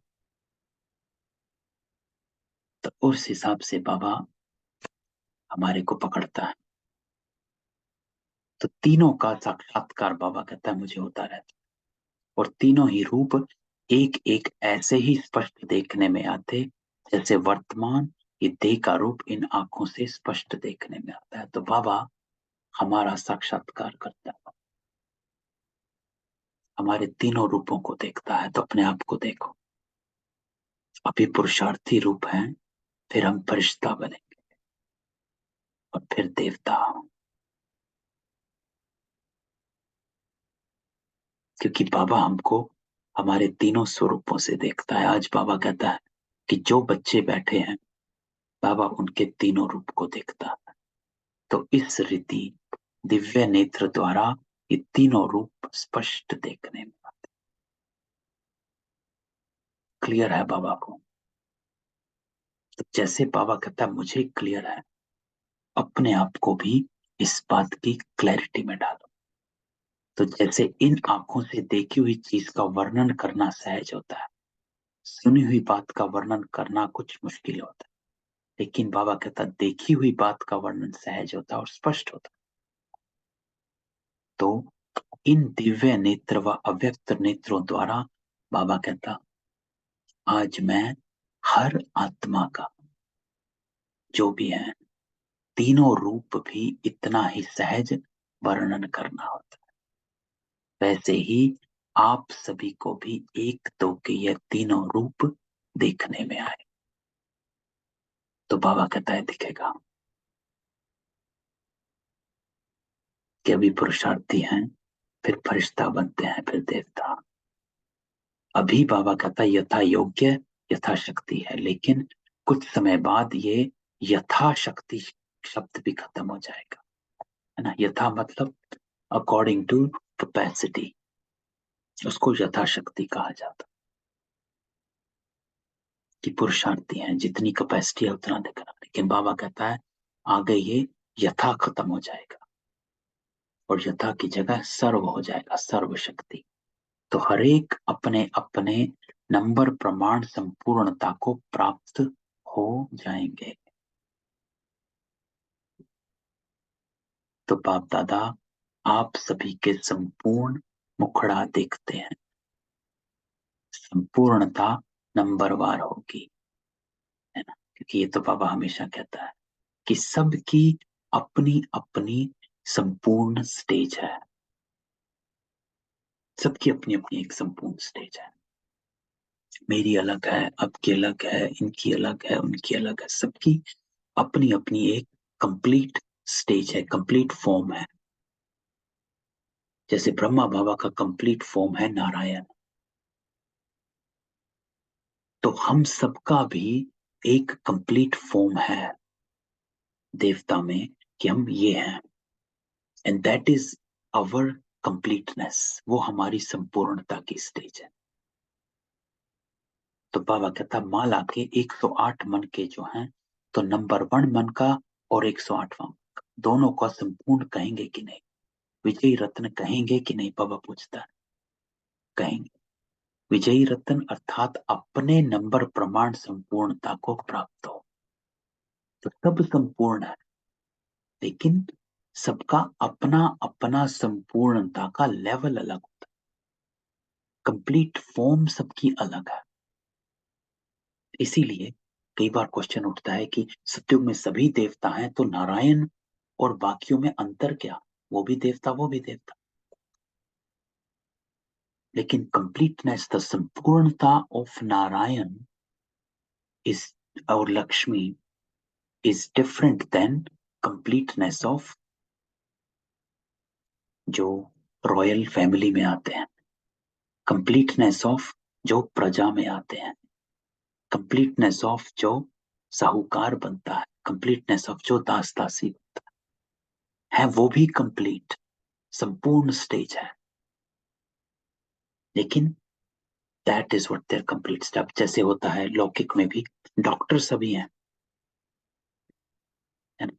तो उस हिसाब से बाबा हमारे को पकड़ता है। तो तीनों का साक्षात्कार बाबा कहता है मुझे होता रहता है। और तीनों ही रूप एक एक ऐसे ही स्पष्ट देखने में आते जैसे वर्तमान ये देह का रूप इन आंखों से स्पष्ट देखने में आता है। तो बाबा हमारा साक्षात्कार करता है, हमारे तीनों रूपों को देखता है। तो अपने आप को देखो, अभी पुरुषार्थी रूप है, फिर हम फरिश्ता बनेंगे और फिर देवता। क्योंकि बाबा हमको हमारे तीनों स्वरूपों से देखता है। आज बाबा कहता है कि जो बच्चे बैठे हैं बाबा उनके तीनों रूप को देखता है। तो इस रीति दिव्य नेत्र द्वारा ये तीनों रूप स्पष्ट देखने में आते। क्लियर है बाबा को? तो जैसे बाबा कहता है मुझे क्लियर है, अपने आप को भी इस बात की क्लैरिटी में डालो। तो जैसे इन आंखों से देखी हुई चीज का वर्णन करना सहज होता है, सुनी हुई बात का वर्णन करना कुछ मुश्किल होता है, लेकिन बाबा कहता देखी हुई बात का वर्णन सहज होता है और स्पष्ट होता है। तो इन दिव्य नेत्र व अव्यक्त नेत्रों द्वारा बाबा कहता आज मैं हर आत्मा का जो भी है तीनों रूप भी इतना ही सहज वर्णन करना होता है। वैसे ही आप सभी को भी एक दो के ये तीनों रूप देखने में आए। तो बाबा कहता है दिखेगा कि अभी पुरुषार्थी हैं, फिर फरिश्ता बनते हैं, फिर देवता। अभी बाबा कहता है यथा योग्य यथाशक्ति है, लेकिन कुछ समय बाद ये यथाशक्ति शब्द भी खत्म हो जाएगा, है ना। यथा मतलब अकॉर्डिंग टू कैपेसिटी, उसको यथाशक्ति कहा जाता। कि पुरुषार्थी हैं, जितनी कैपेसिटी है उतना देखना। लेकिन बाबा कहता है आगे ये यथा खत्म हो जाएगा और यथा की जगह सर्व हो जाएगा, सर्वशक्ति। तो हरेक अपने अपने नंबर प्रमाण संपूर्णता को प्राप्त हो जाएंगे। तो बाप दादा आप सभी के संपूर्ण मुखड़ा देखते हैं, संपूर्णता नंबरवार होगी, है ना। क्योंकि ये तो बाबा हमेशा कहता है कि सबकी अपनी अपनी संपूर्ण स्टेज है, सबकी अपनी अपनी एक संपूर्ण स्टेज है। मेरी अलग है, आपकी अलग है, इनकी अलग है, उनकी अलग है, सबकी अपनी अपनी एक कंप्लीट स्टेज है, कंप्लीट फॉर्म है। जैसे ब्रह्मा बाबा का कंप्लीट फॉर्म है नारायण, तो हम सबका भी एक कंप्लीट फॉर्म है देवता में कि हम ये हैं, and that is our completeness. वो हमारी संपूर्णता की स्टेज है। तो बाबा कहता माला के 108 मन के जो हैं, तो नंबर 1 मन का और 108वां दोनों का संपूर्ण कहेंगे कि नहीं? विजयी रत्न कहेंगे कि नहीं? बाबा पूछता है। कहेंगे। विजयी रत्न अर्थात अपने नंबर प्रमाण संपूर्णता को प्राप्त हो। तो सब संपूर्ण है, लेकिन सबका अपना अपना संपूर्णता का लेवल अलग होता है। कंप्लीट फॉर्म सबकी अलग है। इसीलिए कई बार क्वेश्चन उठता है कि सत्युग में सभी देवता हैं, तो नारायण और बाकियों में अंतर क्या? वो भी देवता, वो भी देवता। लेकिन कंप्लीटनेस, द संपूर्णता ऑफ नारायण इज और Lakshmi is different than completeness of जो रॉयल फैमिली में आते हैं, कंप्लीटनेस ऑफ जो प्रजा में आते हैं, कंप्लीटनेस ऑफ जो साहूकार बनता है, कंप्लीटनेस ऑफ जो दास दासी है, वो भी कंप्लीट संपूर्ण स्टेज है। लेकिन that is what there complete step. जैसे होता है लौकिक में भी डॉक्टर सभी हैं,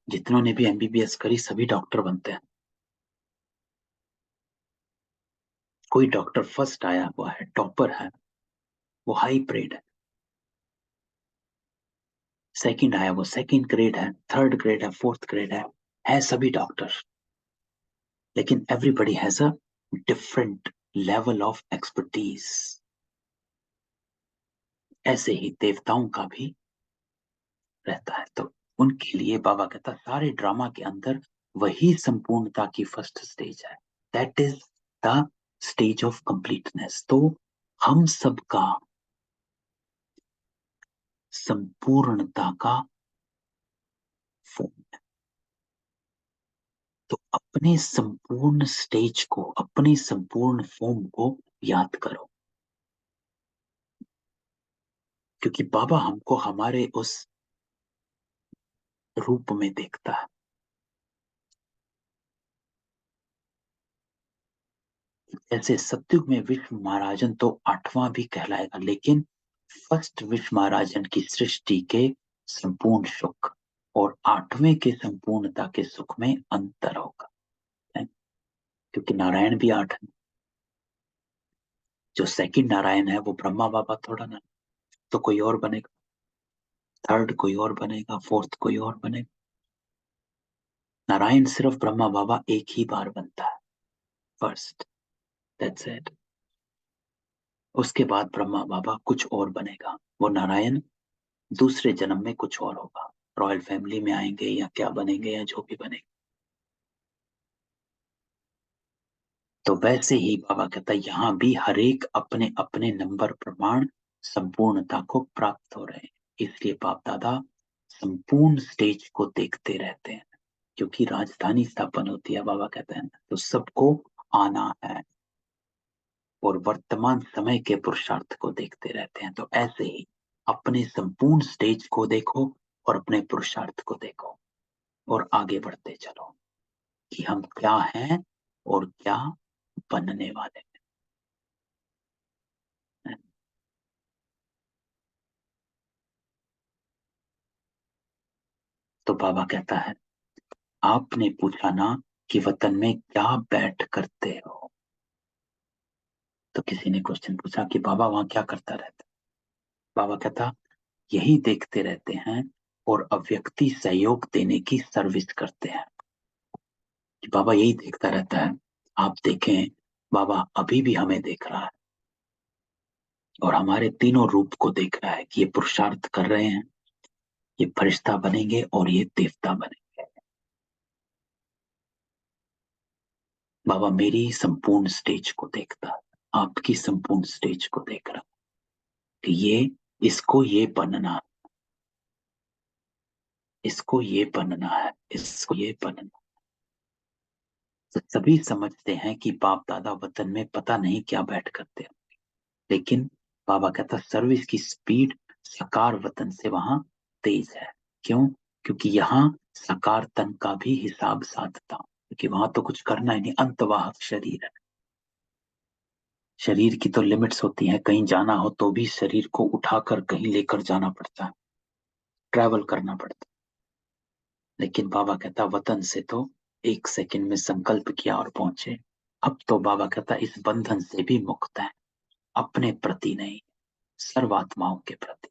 जितनों ने भी एमबीबीएस करी सभी डॉक्टर बनते हैं। कोई डॉक्टर फर्स्ट आया हुआ है, टॉपर है, वो हाई ग्रेड है। सेकंड आया वो सेकंड ग्रेड है, थर्ड ग्रेड है, फोर्थ ग्रेड है सभी डॉक्टर। लेकिन everybody has a different level of expertise. ऐसे ही देवताओं का भी रहता है। तो उनके लिए बाबा कहता सारे ड्रामा के अंदर वही संपूर्णता की फर्स्ट स्टेज है। That is the stage of completeness. तो हम सबका संपूर्णता का फॉर्म। तो अपने संपूर्ण स्टेज को, अपने संपूर्ण फॉर्म को याद करो, क्योंकि बाबा हमको हमारे उस रूप में देखता है। जैसे सतयुग में विश्व महाराजन तो 8वां भी कहलाएगा, लेकिन फर्स्ट विश्व महाराजन की सृष्टि के संपूर्ण सुख और 8वें के संपूर्णता के सुख में अंतर होगा, है? क्योंकि नारायण भी 8 है। जो सेकंड नारायण है वो ब्रह्मा बाबा थोड़ा ना, तो कोई और बनेगा, थर्ड कोई और बनेगा, फोर्थ कोई और बनेगा। नारायण सिर्फ ब्रह्मा बाबा एक ही बार बनता है, फर्स्ट, दैट्स इट। उसके बाद ब्रह्मा बाबा कुछ और बनेगा। वो नारायण दूसरे जन्म में कुछ और होगा, रॉयल फैमिली में आएंगे या क्या बनेंगे या जो भी बनेंगे। तो वैसे ही बाबा कहता है यहाँ भी हर एक अपने अपने नंबर प्रमाण संपूर्णता को प्राप्त हो रहे हैं। इसलिए बाप दादा संपूर्ण स्टेज को देखते रहते हैं, क्योंकि राजधानी स्थापन होती है, बाबा कहते हैं तो सबको आना है और वर्तमान समय के पुरुषार्थ को देखते रहते हैं। तो ऐसे ही अपने संपूर्ण स्टेज को देखो और अपने पुरुषार्थ को देखो और आगे बढ़ते चलो कि हम क्या हैं और क्या बनने वाले हैं। तो बाबा कहता है आपने पूछा ना कि वतन में क्या बैठ करते हो। तो किसी ने क्वेश्चन पूछा कि बाबा वहां क्या करता रहता? बाबा कहता यही देखते रहते हैं और अव्यक्ति सहयोग देने की सर्विस करते हैं। कि बाबा यही देखता रहता है। आप देखें, बाबा अभी भी हमें देख रहा है और हमारे तीनों रूप को देख रहा है कि ये पुरुषार्थ कर रहे हैं, ये फरिश्ता बनेंगे और ये देवता बनेंगे। बाबा मेरी संपूर्ण स्टेज को देखता है, आपकी संपूर्ण स्टेज को देख रहा कि ये इसको ये बनना है, इसको ये बनना है, इसको ये बनना। तो सभी समझते हैं कि बाप दादा वतन में पता नहीं क्या बैठ करते हैं, लेकिन बाबा कहता सर्विस की स्पीड साकार वतन से वहां तेज है। क्यों? क्योंकि यहाँ साकार तन का भी हिसाब साधता हूं, क्योंकि वहां तो कुछ करना ही नहीं, अंतवाहक शरीर है। शरीर की तो लिमिट्स होती हैं, कहीं जाना हो तो भी शरीर को उठाकर कहीं लेकर जाना पड़ता है, ट्रैवल करना पड़ता है। लेकिन बाबा कहता वतन से तो 1 सेकंड में संकल्प किया और पहुंचे। अब तो बाबा कहता इस बंधन से भी मुक्त है, अपने प्रति नहीं, सर्वात्माओं के प्रति।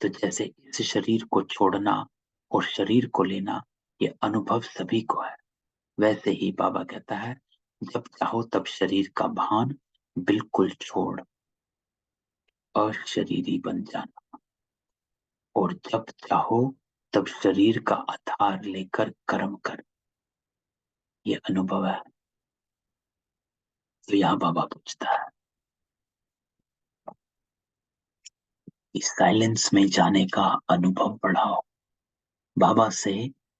तो जैसे इस शरीर को छोड़ना और शरीर को लेना ये अनुभव सभी को है, वैसे ही बाबा कहता है जब चाहो तब शरीर का भान बिल्कुल छोड़ अशरीरी बन जाना, और जब चाहो तब शरीर का आधार लेकर कर्म कर, ये अनुभव है। तो यहाँ बाबा पूछता है इस साइलेंस में जाने का अनुभव बढ़ाओ, बाबा से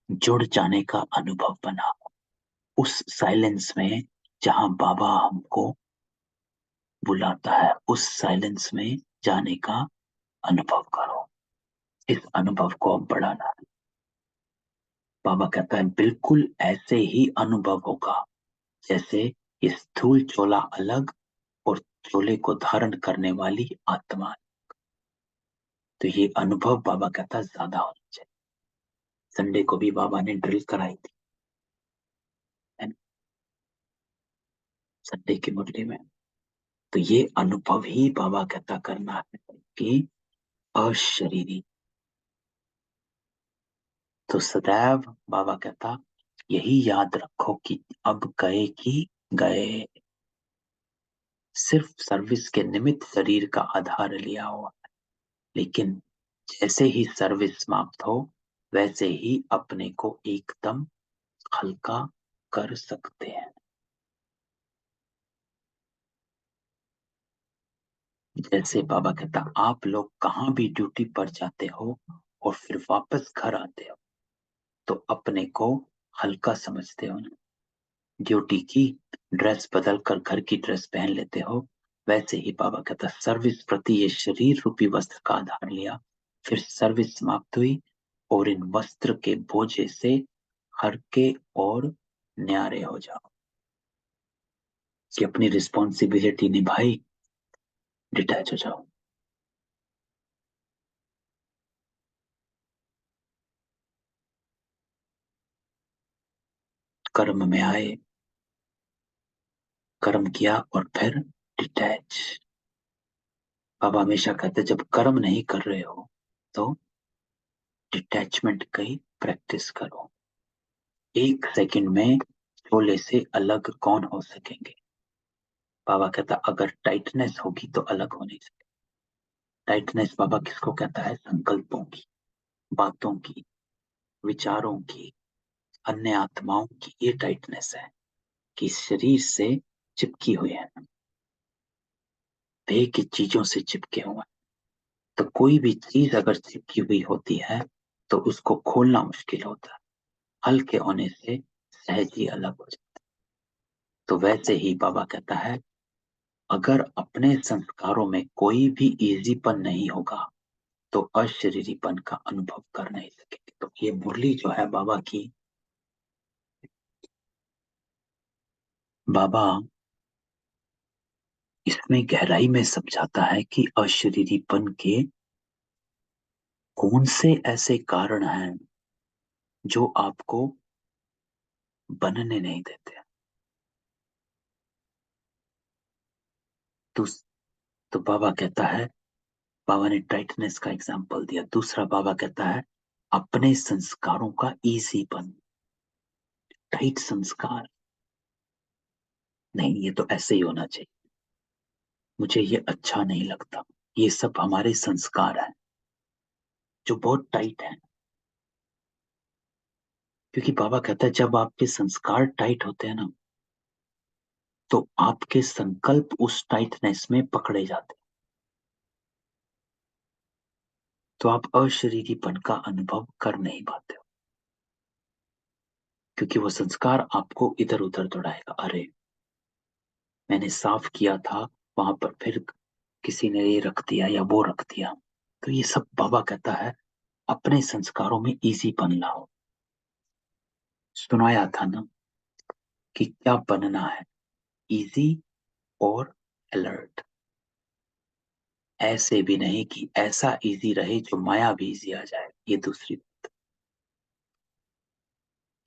जुड़ जाने का अनुभव बनाओ, उस साइलेंस में जहां बाबा हमको बुलाता है, उस साइलेंस में जाने का अनुभव करो। इस अनुभव को अब बढ़ाना है। बाबा कहता है बिल्कुल ऐसे ही अनुभव होगा जैसे ये स्थूल चोला अलग और चोले को धारण करने वाली आत्मा। तो ये अनुभव बाबा कहता है ज्यादा होना चाहिए। संडे को भी बाबा ने ड्रिल कराई थी, है ना, संडे की मुरली में। तो ये अनुभव ही बाबा कहता करना है कि अशरीरी। तो सदैव बाबा कहता यही याद रखो कि अब गए कि गए, सिर्फ सर्विस के निमित्त शरीर का आधार लिया हुआ, लेकिन जैसे ही सर्विस समाप्त हो वैसे ही अपने को एकदम हल्का कर सकते हैं। जैसे बाबा कहता आप लोग कहाँ भी ड्यूटी पर जाते हो और फिर वापस घर आते हो तो अपने को हल्का समझते हो ना, ड्यूटी की ड्रेस बदल कर घर की ड्रेस पहन लेते हो, वैसे ही बाबा कहता सर्विस प्रति ये शरीर रूपी वस्त्र का आधार लिया, फिर सर्विस समाप्त हुई और इन वस्त्र के बोझे से हल्के और न्यारे हो जाओ कि अपनी रिस्पॉन्सिबिलिटी निभाई, डिटैच हो जाओ। कर्म में आए, कर्म किया और फिर डिटैच। बाबा हमेशा कहते जब कर्म नहीं कर रहे हो तो डिटैचमेंट की प्रैक्टिस करो। 1 सेकंड में शोले से अलग कौन हो सकेंगे? बाबा कहता अगर टाइटनेस होगी तो अलग हो नहीं सके। टाइटनेस बाबा किसको कहता है? संकल्पों की, बातों की, विचारों की, अन्य आत्माओं की, ये टाइटनेस है कि शरीर से चिपकी हुई है, देह की चीजों से चिपके हुए हैं। तो कोई भी चीज अगर चिपकी हुई होती है तो उसको खोलना मुश्किल होता है, हल्के होने से सहज ही अलग हो जाता है। तो वैसे ही बाबा कहता है अगर अपने संस्कारों में कोई भी इजीपन नहीं होगा तो अशरीरीपन का अनुभव कर नहीं सकेंगे। तो ये मुरली जो है बाबा की, बाबा इसमें गहराई में समझाता है कि अशरीरीपन के कौन से ऐसे कारण हैं जो आपको बनने नहीं देते। तो, तो बाबा कहता है, बाबा ने टाइटनेस का एग्जाम्पल दिया। दूसरा बाबा कहता है अपने संस्कारों का इजीपन। टाइट संस्कार नहीं, ये तो ऐसे ही होना चाहिए, मुझे ये अच्छा नहीं लगता, ये सब हमारे संस्कार हैं जो बहुत टाइट है। क्योंकि बाबा कहता है जब आपके संस्कार टाइट होते हैं ना तो आपके संकल्प उस टाइटनेस में पकड़े जाते हैं, तो आप अशरीरीपन का अनुभव कर नहीं पाते हो, क्योंकि वो संस्कार आपको इधर उधर दौड़ाएगा। अरे मैंने साफ किया था, वहां पर फिर किसी ने ये रख दिया या वो रख दिया। तो ये सब बाबा कहता है अपने संस्कारों में इजीपन लाओ। सुनाया था ना कि क्या बनना है, इजी और अलर्ट। ऐसे भी नहीं कि ऐसा इजी रहे जो माया भी इजी आ जाए। ये दूसरी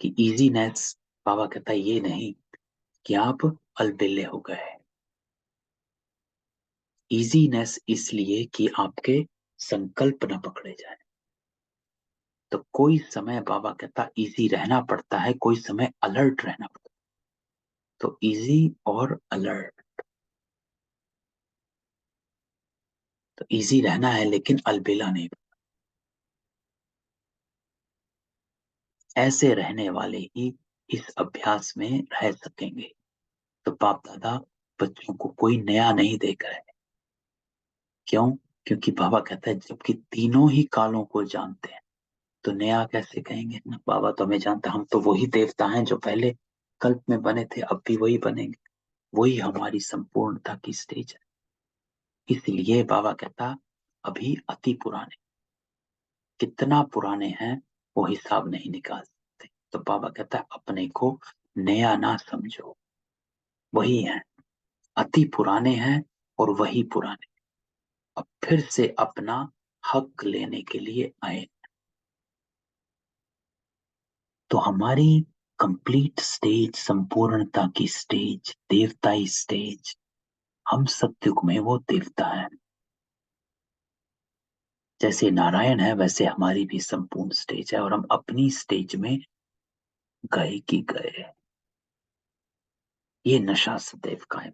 कि इजीनेस, बाबा कहता है ये नहीं कि आप अलबेले हो गए। इजीनेस इसलिए कि आपके संकल्प न पकड़े जाए। तो कोई समय बाबा कहता इजी रहना पड़ता है, कोई समय अलर्ट रहना पड़ता है। तो इजी और अलर्ट। तो इजी रहना है लेकिन अलबेला नहीं। ऐसे रहने वाले ही इस अभ्यास में रह सकेंगे। तो बाप दादा बच्चों को कोई नया नहीं देख रहे। क्यों? क्योंकि बाबा कहता है जबकि तीनों ही कालों को जानते हैं तो नया कैसे कहेंगे ना। बाबा तो हमें जानता, हम तो वही देवता हैं जो पहले कल्प में बने थे, अब भी वही बनेंगे। वही हमारी संपूर्णता की स्टेज है। इसलिए बाबा कहता अभी अति पुराने, कितना पुराने हैं वो हिसाब नहीं निकाल सकते। तो बाबा कहता है अपने को नया ना समझो, वही है, अति पुराने हैं और वही पुराने अब फिर से अपना हक लेने के लिए आए। तो हमारी कंप्लीट स्टेज, संपूर्णता की स्टेज, देवताई स्टेज, हम सत्युग में वो देवता है। जैसे नारायण है वैसे हमारी भी संपूर्ण स्टेज है और हम अपनी स्टेज में गए की गए। ये नशा सदैव कायम।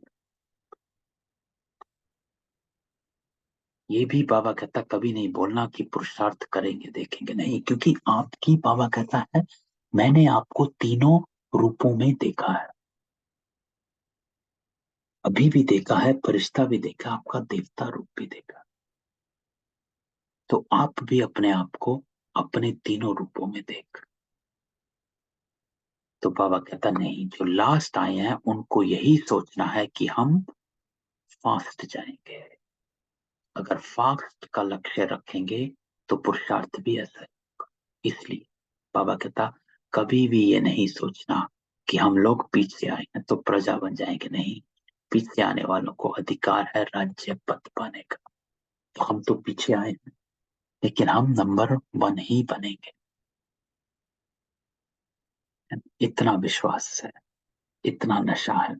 ये भी बाबा कहता कभी नहीं बोलना कि पुरुषार्थ करेंगे देखेंगे, नहीं, क्योंकि आपकी, बाबा कहता है मैंने आपको तीनों रूपों में देखा है, अभी भी देखा है, फरिश्ता भी देखा, आपका देवता रूप भी देखा। तो आप भी अपने आप को अपने तीनों रूपों में देख। तो बाबा कहता नहीं, जो लास्ट आए हैं उनको यही सोचना है कि हम फास्ट जाएंगे। अगर फास्ट का लक्ष्य रखेंगे तो पुरुषार्थ भी ऐसा होगा। इसलिए बाबा कहता कभी भी ये नहीं सोचना कि हम लोग पीछे आए हैं तो प्रजा बन जाएंगे, नहीं। पीछे आने वालों को अधिकार है राज्य पद पाने का। तो हम तो पीछे आए हैं लेकिन हम नंबर 1 ही बनेंगे। इतना विश्वास है, इतना नशा है।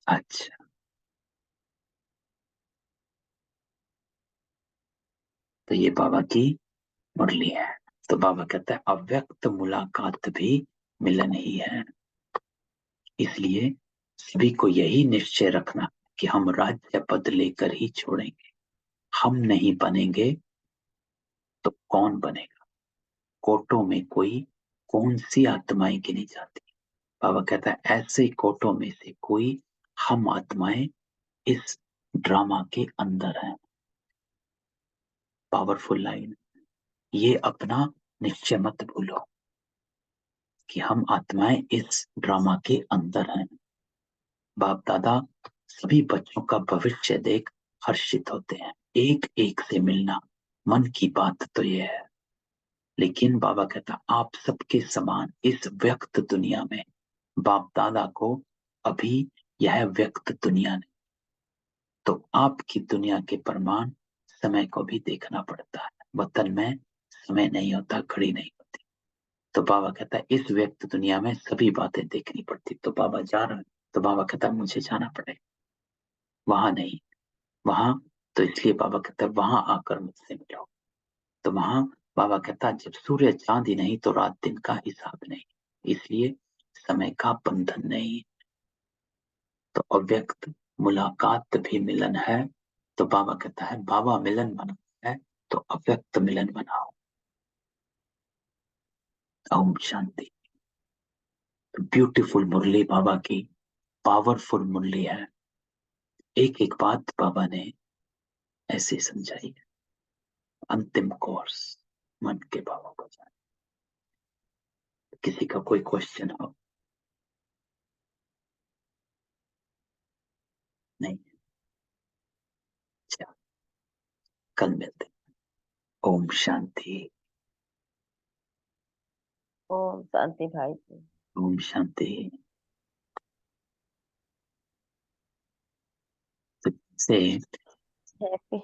अच्छा, तो ये बाबा की मुरली है। तो बाबा कहता है अव्यक्त मुलाकात भी मिलन ही है। इसलिए सभी को यही निश्चय रखना कि हम राज्य पद लेकर ही छोड़ेंगे। हम नहीं बनेंगे तो कौन बनेगा? कोटों में कोई कौन सी आत्माएं गिनी जाती? बाबा कहता है ऐसे कोटों में से कोई हम आत्माएं इस ड्रामा के अंदर हैं। Powerful line. ये अपना निश्चय मत भूलो कि हम आत्माएं इस ड्रामा के अंदर हैं। बाप दादा सभी बच्चों का भविष्य देख हर्षित होते हैं, एक एक से मिलना। मन की बात तो यह है। लेकिन बाबा कहता आप सबके समान इस व्यक्त दुनिया में बाप दादा को अभी यह व्यक्त दुनिया नहीं। तो आपकी दुनिया के प्रमाण समय को भी देखना पड़ता है। वतन में समय नहीं होता, घड़ी नहीं होती। तो बाबा कहता है इस व्यक्त दुनिया में सभी बातें देखनी पड़ती। तो बाबा जा रहा है, तो बाबा कहता है मुझे जाना पड़ेगा, वहां नहीं। वहां तो इसलिए बाबा कहता है वहां आकर मुझसे मिलो। तो वहां बाबा कहता है जब सूर्य चांद ही नहीं तो रात दिन का हिसाब नहीं, इसलिए समय का बंधन नहीं। तो अव्यक्त मुलाकात भी मिलन है। तो बाबा कहता है बाबा मिलन बनाता है तो अव्यक्त मिलन बनाओ। ओम शांति। तो ब्यूटीफुल मुरली बाबा की, पावरफुल मुरली है। एक एक बात बाबा ने ऐसे समझाई है। अंतिम कोर्स मन के भावों को जाने। किसी का कोई क्वेश्चन हो? नहीं? अच्छा, कल मिलते हैं। ओम शांति। ओम शांति भाई जी। ओम शांति। तो से हैप्पी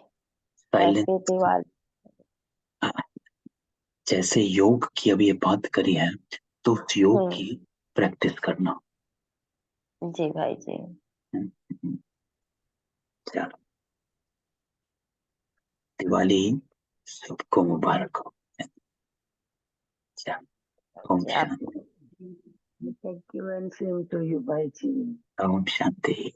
साइलेंस, हैप्पी दिवाली। जैसे योग की अभी ये बात करी है, तो उस योग की प्रैक्टिस करना। जी भाई जी। चलो, दिवाली सबको मुबारक हो। चलो, ओम जी आपको शांति। Thank you and same to you, Bhaiji. Om Shanti.